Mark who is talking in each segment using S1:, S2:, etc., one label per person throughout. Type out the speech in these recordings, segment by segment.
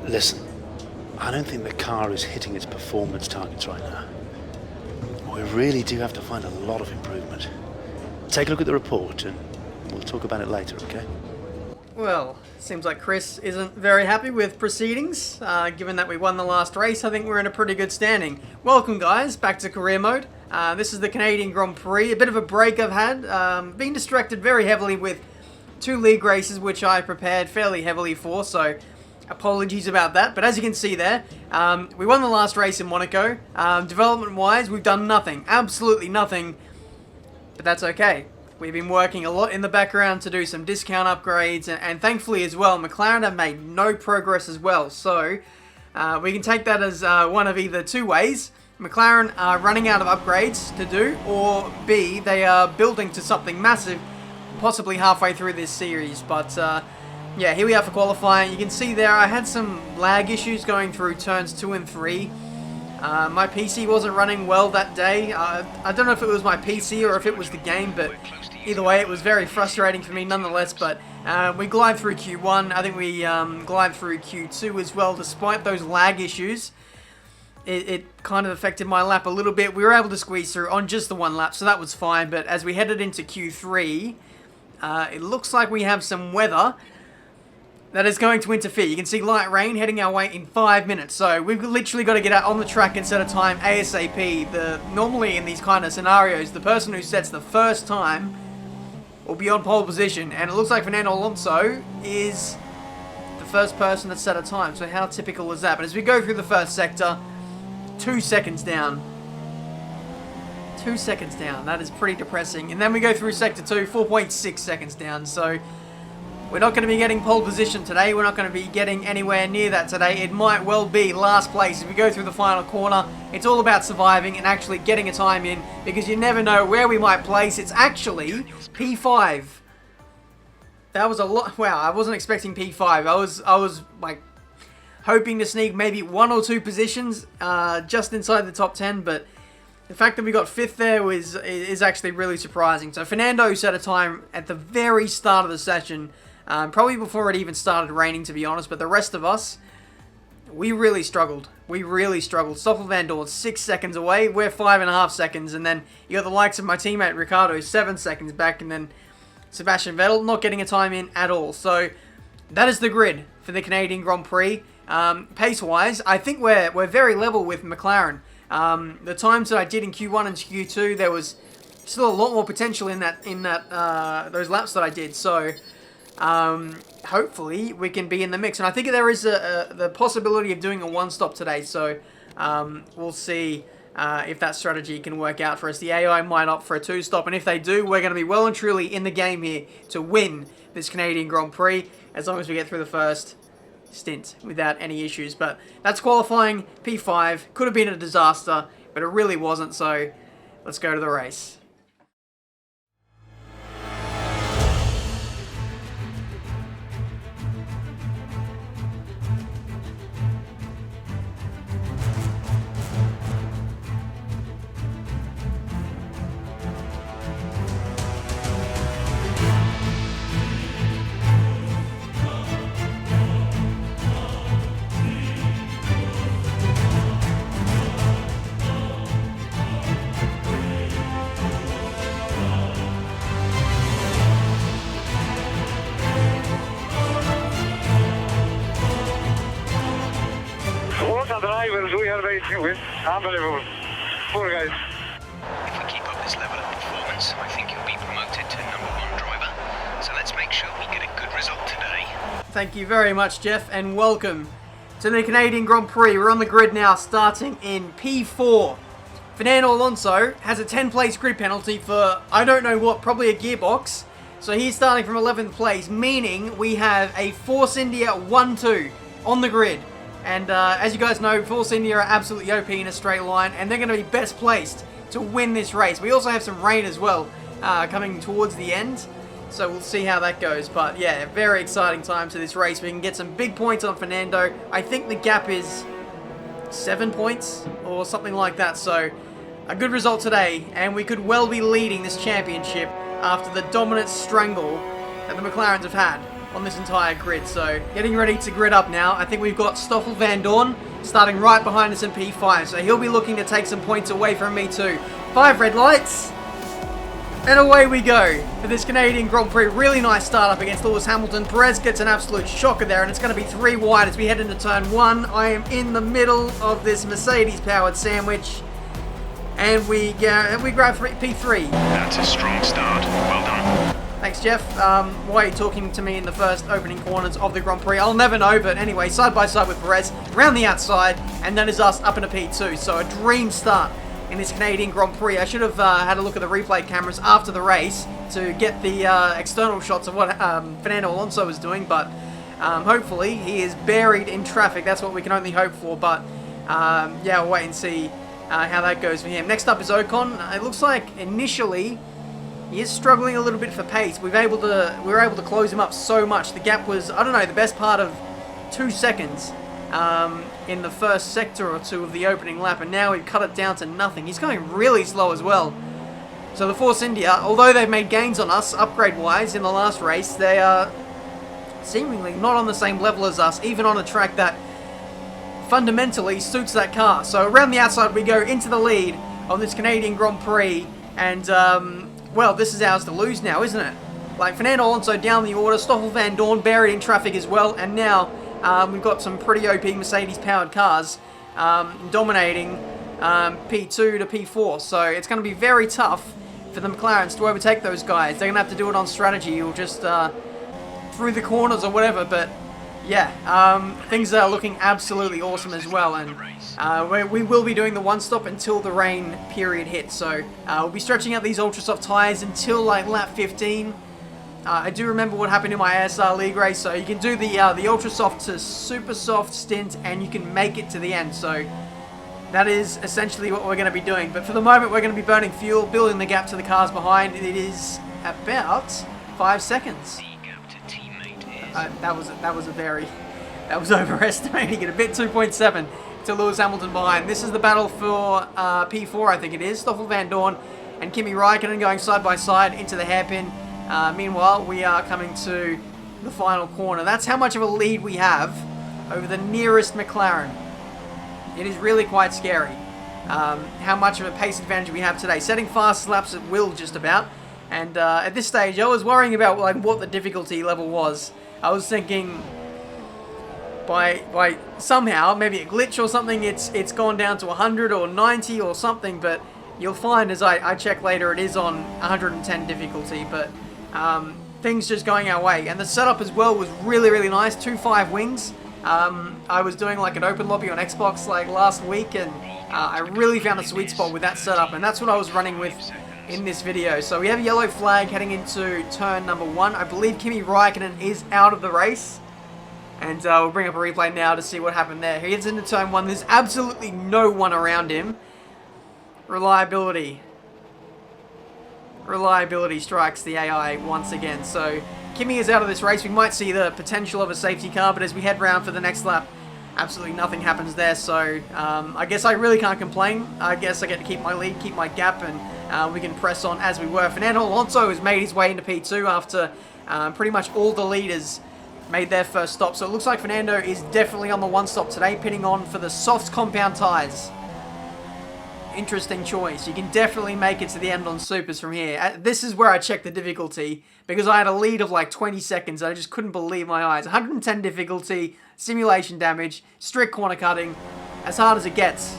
S1: Listen, I don't think the car is hitting its performance targets right now. We really do have to find a lot of improvement. Take a look at the report and we'll talk about it later, okay?
S2: Well, seems like Chris isn't very happy with proceedings. Given that we won the last race, I think we're in a pretty good standing. Welcome, guys, back to career mode. This is the Canadian Grand Prix. A bit of a break I've had. Being distracted very heavily with 2 league races, which I prepared fairly heavily for, so apologies about that. But as you can see there, we won the last race in Monaco. Development-wise, we've done nothing. Absolutely nothing. But that's okay. We've been working a lot in the background to do some discount upgrades, and thankfully as well, McLaren have made no progress as well. So we can take that as one of either 2 ways. McLaren are running out of upgrades to do, or B, they are building to something massive, possibly halfway through this series. But yeah, here we are for qualifying. You can see there I had some lag issues going through turns 2 and 3. My PC wasn't running well that day. I don't know if it was my PC or if it was the game, but either way, it was very frustrating for me nonetheless. But we glide through Q1. I think we glide through Q2 as well, despite those lag issues. It kind of affected my lap a little bit. We were able to squeeze through on just the 1 lap, so that was fine. But as we headed into Q3, it looks like we have some weather that is going to interfere. You can see light rain heading our way in 5 minutes. So we've literally got to get out on the track and set a time ASAP. Normally in these kind of scenarios, the person who sets the first time will be on pole position. And it looks like Fernando Alonso is the first person that set a time. So how typical is that? But as we go through the first sector, 2 seconds down. 2 seconds down. That is pretty depressing. And then we go through sector 2, 4.6 seconds down. So we're not going to be getting pole position today. We're not going to be getting anywhere near that today. It might well be last place. If we go through the final corner, it's all about surviving and actually getting a time in, because you never know where we might place. It's actually P5. That was a lot. Wow, I wasn't expecting P5. I was like hoping to sneak maybe 1 or 2 positions just inside the top 10, but the fact that we got 5th there is actually really surprising. So Fernando set a time at the very start of the session, probably before it even started raining, to be honest. But the rest of us, we really struggled. We really struggled. Stoffel Van Dorn's 6 seconds away. We're 5.5 seconds. And then you got the likes of my teammate Ricciardo, 7 seconds back. And then Sebastian Vettel not getting a time in at all. So that is the grid for the Canadian Grand Prix. Pace-wise, I think we're very level with McLaren. The times that I did in Q1 and Q2, there was still a lot more potential in those laps that I did. So hopefully we can be in the mix, and I think there is the possibility of doing a 1-stop today. So we'll see if that strategy can work out for us. The AI might opt for a 2-stop, and if they do, we're going to be well and truly in the game here to win this Canadian Grand Prix, as long as we get through the first stint without any issues. But that's qualifying P5. Could have been a disaster, but it really wasn't. So let's go to the race.
S3: Drivers we are racing with, unbelievable. Poor guys.
S4: If we keep up this level of performance, I think you'll be promoted to #1 driver. So let's make sure we get a good result today.
S2: Thank you very much, Jeff, and welcome to the Canadian Grand Prix. We're on the grid now, starting in P4. Fernando Alonso has a 10-place grid penalty for, I don't know what, probably a gearbox. So he's starting from 11th place, meaning we have a Force India 1-2 on the grid. And as you guys know, Force India are absolutely OP in a straight line, and they're going to be best placed to win this race. We also have some rain as well coming towards the end, so we'll see how that goes. But yeah, very exciting time to this race. We can get some big points on Fernando. I think the gap is 7 points or something like that, so a good result today, and we could well be leading this championship after the dominant strangle that the McLarens have had. on this entire grid. So getting ready to grid up now. I think we've got Stoffel Van Dorn starting right behind us in P5. So he'll be looking to take some points away from me too. 5 red lights. And away we go for this Canadian Grand Prix. Really nice start up against Lewis Hamilton. Perez gets an absolute shocker there, and it's going to be 3 wide as we head into turn 1. I am in the middle of this Mercedes-powered sandwich, and we grab P3.
S4: That's a strong start. Well done.
S2: Thanks, Jeff. Why are you talking to me in the first opening corners of the Grand Prix? I'll never know, but anyway, side by side with Perez, around the outside, and that is us up into P2. So a dream start in this Canadian Grand Prix. I should have had a look at the replay cameras after the race to get the external shots of what Fernando Alonso was doing, but hopefully he is buried in traffic. That's what we can only hope for, but yeah, we'll wait and see how that goes for him. Next up is Ocon. It looks like initially he is struggling a little bit for pace. We were able to close him up so much. The gap was, I don't know, the best part of 2 seconds in the first sector or 2 of the opening lap, and now we've cut it down to nothing. He's going really slow as well. So the Force India, although they've made gains on us upgrade-wise in the last race, they are seemingly not on the same level as us, even on a track that fundamentally suits that car. So around the outside we go into the lead of this Canadian Grand Prix, and well, this is ours to lose now, isn't it? Like, Fernando Alonso down the order, Stoffel Van Dorn buried in traffic as well, and now we've got some pretty OP Mercedes-powered cars dominating P2 to P4, so it's going to be very tough for the McLarens to overtake those guys. They're going to have to do it on strategy or just through the corners or whatever, but yeah, things are looking absolutely awesome as well, and we will be doing the one-stop until the rain period hits, so we'll be stretching out these ultra-soft tyres until like lap 15. I do remember what happened in my ASR League race, so you can do the ultra-soft to super-soft stint, and you can make it to the end, so that is essentially what we're going to be doing. But for the moment, we're going to be burning fuel, building the gap to the cars behind. It is about 5 seconds. That was overestimating it a bit. 2.7 to Lewis Hamilton behind. This is the battle for P4, I think it is. Stoffel Van Dorn and Kimi Raikkonen going side by side into the hairpin. Meanwhile, we are coming to the final corner. That's how much of a lead we have over the nearest McLaren. It is really quite scary how much of a pace advantage we have today. Setting fast laps at will just about. And at this stage, I was worrying about like what the difficulty level was. I was thinking by somehow, maybe a glitch or something, it's gone down to 100 or 90 or something, but you'll find as I check later it is on 110 difficulty, but things just going our way. And the setup as well was really, really nice. 2.5 wings. I was doing like an open lobby on Xbox like last week, and I really found a sweet spot with that setup, and that's what I was running with in this video. So we have a yellow flag heading into turn number 1. I believe Kimi Raikkonen is out of the race, and we'll bring up a replay now to see what happened there. He gets into turn 1. There's absolutely no one around him. Reliability strikes the AI once again. So Kimi is out of this race. We might see the potential of a safety car, but as we head round for the next lap, absolutely nothing happens there. So I guess I really can't complain. I guess I get to keep my lead, keep my gap, and we can press on as we were. Fernando Alonso has made his way into P2 after pretty much all the leaders made their first stop. So it looks like Fernando is definitely on the one stop today, pitting on for the soft compound tyres. Interesting choice. You can definitely make it to the end on supers from here. This is where I checked the difficulty, because I had a lead of like 20 seconds. I just couldn't believe my eyes. 110 difficulty, simulation damage, strict corner cutting, as hard as it gets.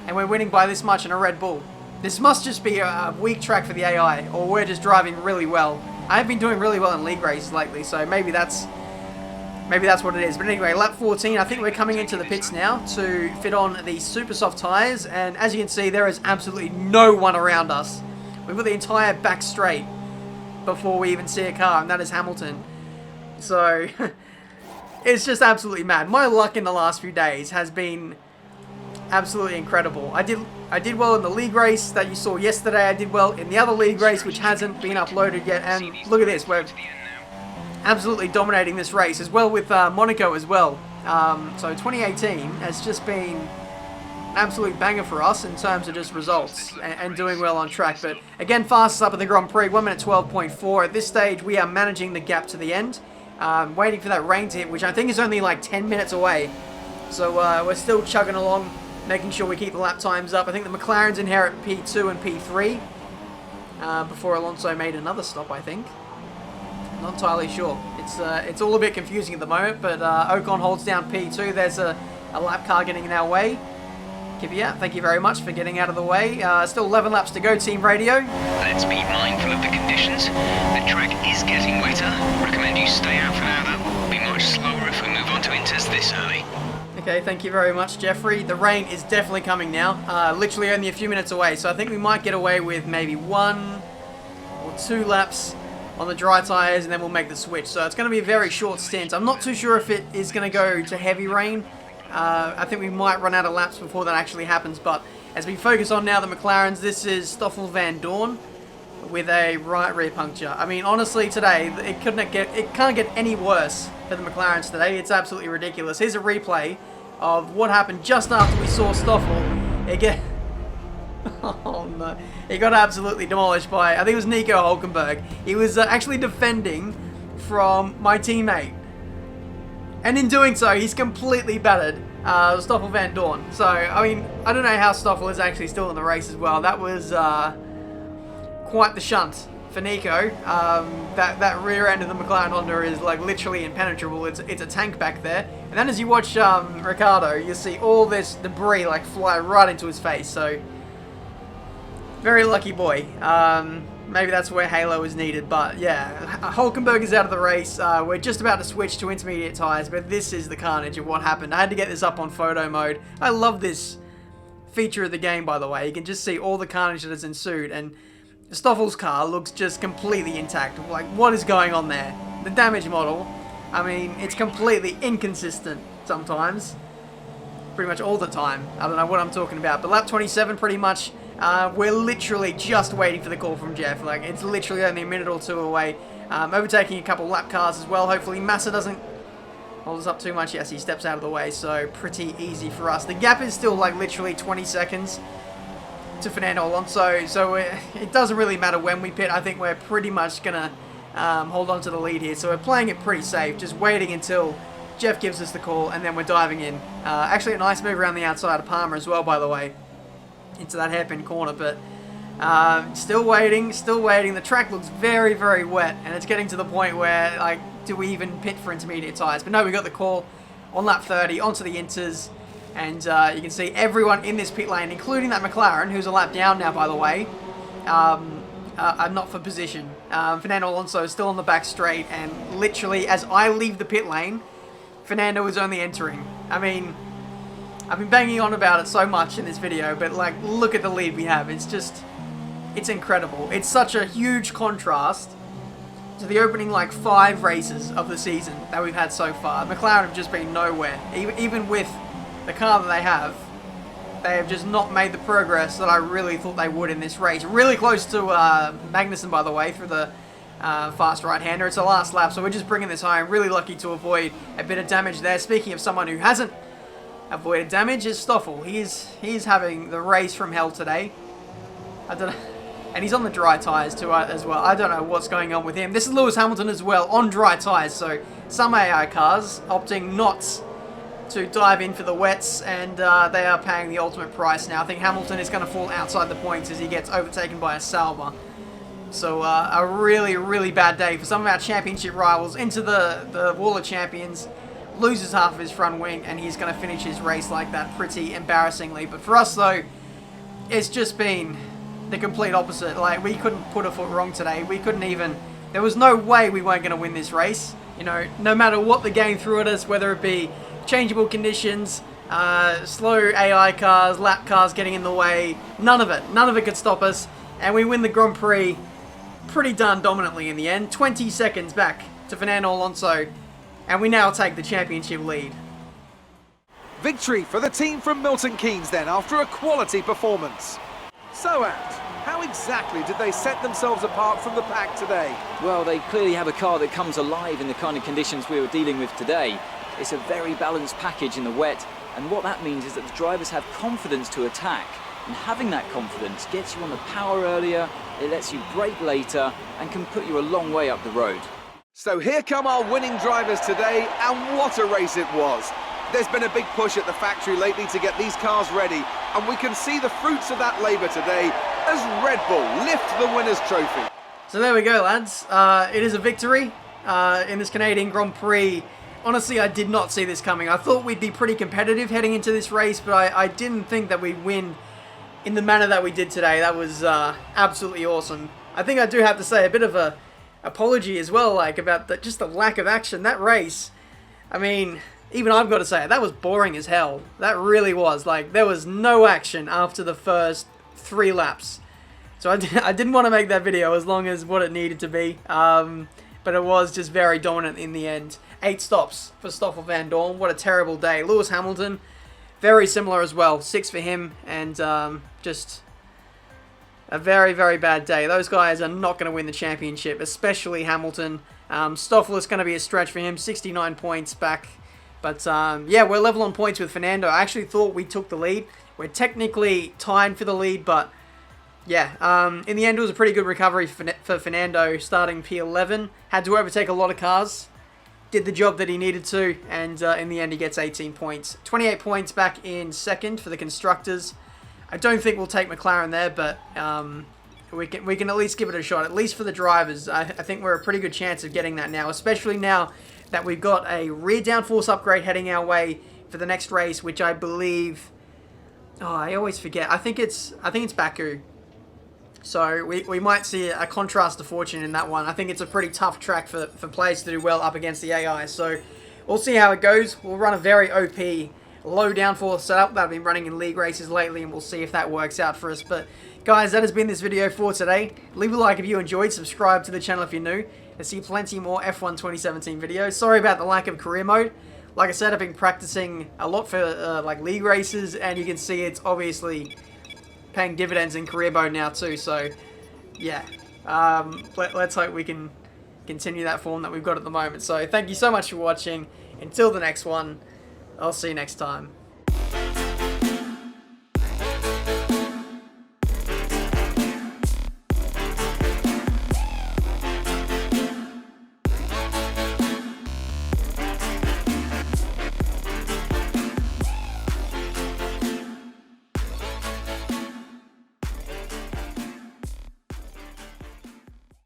S2: And we're winning by this much in a Red Bull. This must just be a weak track for the AI, or we're just driving really well. I have been doing really well in league races lately, so maybe that's what it is. But anyway, lap 14, I think we're coming into the pits now to fit on the super soft tyres, and as you can see, there is absolutely no one around us. We've got the entire back straight before we even see a car, and that is Hamilton. So it's just absolutely mad. My luck in the last few days has been absolutely incredible. I did well in the league race that you saw yesterday. I did well in the other league race, which hasn't been uploaded yet, and look at this, we're absolutely dominating this race, as well with Monaco as well. So 2018 has just been an absolute banger for us in terms of just results and doing well on track. But again, fastest up at the Grand Prix, 1 minute 12.4. At this stage, we are managing the gap to the end. waiting for that rain to hit, which I think is only like 10 minutes away. So we're still chugging along, making sure we keep the lap times up. I think the McLarens inherit P2 and P3 before Alonso made another stop, I think. Not entirely sure. It's all a bit confusing at the moment, but Ocon holds down P2. There's a lap car getting in our way. Kvyat, thank you very much for getting out of the way. Still 11 laps to go, Team Radio.
S4: Let's be mindful of the conditions. The track is getting wetter. Recommend you stay out for now though. We'll be much slower if we move on to inters this early.
S2: Okay, thank you very much, Jeffrey. The rain is definitely coming now. Literally only a few minutes away, so I think we might get away with maybe 1 or 2 laps on the dry tyres, and then we'll make the switch. So it's going to be a very short stint. I'm not too sure if it is going to go to heavy rain. I think we might run out of laps before that actually happens, but as we focus on now the McLarens, this is Stoffel Van Dorn with a right rear puncture. I mean, honestly, today, it can't get any worse for the McLarens today. It's absolutely ridiculous. Here's a replay of what happened just after we saw Stoffel. Oh no. He got absolutely demolished by, I think it was Nico Hülkenberg. He was actually defending from my teammate. And in doing so, he's completely battered Stoffel Van Dorn. So, I mean, I don't know how Stoffel is actually still in the race as well. That was quite the shunt for Nico. That rear end of the McLaren Honda is like literally impenetrable. It's a tank back there. And then as you watch Ricciardo, you see all this debris like fly right into his face. So, very lucky boy. Maybe that's where Halo is needed, but yeah, Hülkenberg is out of the race. We're just about to switch to intermediate tyres, but this is the carnage of what happened. I had to get this up on photo mode. I love this feature of the game, by the way. You can just see all the carnage that has ensued, and Stoffel's car looks just completely intact. Like, what is going on there? The damage model, I mean, it's completely inconsistent sometimes. Pretty much all the time. I don't know what I'm talking about, but lap 27 pretty much. We're literally just waiting for the call from Jeff. Like, it's literally only a minute or two away. Overtaking a couple lap cars as well. Hopefully Massa doesn't hold us up too much. Yes, he steps out of the way, so pretty easy for us. The gap is still like literally 20 seconds to Fernando Alonso, so it doesn't really matter when we pit. I think we're pretty much gonna hold on to the lead here. So we're playing it pretty safe, just waiting until Jeff gives us the call, and then we're diving in. Actually a nice move around the outside of Palmer as well, by the way, into that hairpin corner, but still waiting. The track looks very, very wet, and it's getting to the point where, like, do we even pit for intermediate tyres? But no, we got the call on lap 30, onto the inters, and you can see everyone in this pit lane, including that McLaren, who's a lap down now, by the way, are not for position. Fernando Alonso is still on the back straight, and literally, as I leave the pit lane, Fernando is only entering. I mean, I've been banging on about it so much in this video, but like, look at the lead we have. It's just, it's incredible. It's such a huge contrast to the opening like 5 races of the season that we've had so far. McLaren have just been nowhere. Even with the car that they have just not made the progress that I really thought they would in this race. Really close to Magnussen, by the way, through the fast right-hander. It's the last lap, so we're just bringing this home. Really lucky to avoid a bit of damage there. Speaking of someone who hasn't avoided damage, is Stoffel. He's having the race from hell today. I don't know. And he's on the dry tyres too as well. I don't know what's going on with him. This is Lewis Hamilton as well, on dry tyres. So some AI cars opting not to dive in for the wets, and they are paying the ultimate price now. I think Hamilton is going to fall outside the points as he gets overtaken by a Sauber. So a really, really bad day for some of our championship rivals. Into the Wall of Champions, loses half of his front wing, and he's going to finish his race like that pretty embarrassingly. But for us, though, it's just been the complete opposite. Like, we couldn't put a foot wrong today. We couldn't even... There was no way we weren't going to win this race. You know, no matter what the game threw at us, whether it be changeable conditions, slow AI cars, lap cars getting in the way, none of it could stop us. And we win the Grand Prix pretty darn dominantly in the end. 20 seconds back to Fernando Alonso, and we now take the championship lead.
S5: Victory for the team from Milton Keynes then, after a quality performance. So, Ant, how exactly did they set themselves apart from the pack today?
S6: Well, they clearly have a car that comes alive in the kind of conditions we were dealing with today. It's a very balanced package in the wet, and what that means is that the drivers have confidence to attack. And having that confidence gets you on the power earlier, it lets you brake later, and can put you a long way up the road.
S5: So here come our winning drivers today, and what a race it was. There's been a big push at the factory lately to get these cars ready, and we can see the fruits of that labour today as Red Bull lift the winner's trophy.
S2: So there we go, lads. It is a victory in this Canadian Grand Prix. Honestly, I did not see this coming. I thought we'd be pretty competitive heading into this race, but I didn't think that we'd win in the manner that we did today. That was absolutely awesome. I think I do have to say a bit of a apology as well, like about just the lack of action. That race, I mean, even I've got to say it, that was boring as hell. That really was. Like, there was no action after the first 3 laps. So I didn't want to make that video as long as what it needed to be. But it was just very dominant in the end. 8 stops for Stoffel Van Dorn. What a terrible day. Lewis Hamilton, very similar as well. 6 for him, and just a very, very bad day. Those guys are not going to win the championship, especially Hamilton. Stoffel is going to be a stretch for him. 69 points back. But yeah, we're level on points with Fernando. I actually thought we took the lead. We're technically tied for the lead, but yeah, in the end it was a pretty good recovery for Fernando, starting P11. Had to overtake a lot of cars. Did the job that he needed to, and in the end he gets 18 points. 28 points back in second for the constructors. I don't think we'll take McLaren there, but we can at least give it a shot. At least for the drivers, I think we're a pretty good chance of getting that now, especially now that we've got a rear downforce upgrade heading our way for the next race, which I believe, oh, I always forget. I think it's Baku. So we might see a contrast to fortune in that one. I think it's a pretty tough track for players to do well up against the AI. So we'll see how it goes. We'll run a very OP low downforce setup that I've been running in league races lately, and we'll see if that works out for us. But guys, that has been this video for today. Leave a like if you enjoyed. Subscribe to the channel if you're new. I see plenty more F1 2017 videos. Sorry about the lack of career mode. Like I said, I've been practicing a lot for like league races, and you can see it's obviously paying dividends in career mode now too. So yeah, let's hope we can continue that form that we've got at the moment. So thank you so much for watching. Until the next one, I'll see you next time.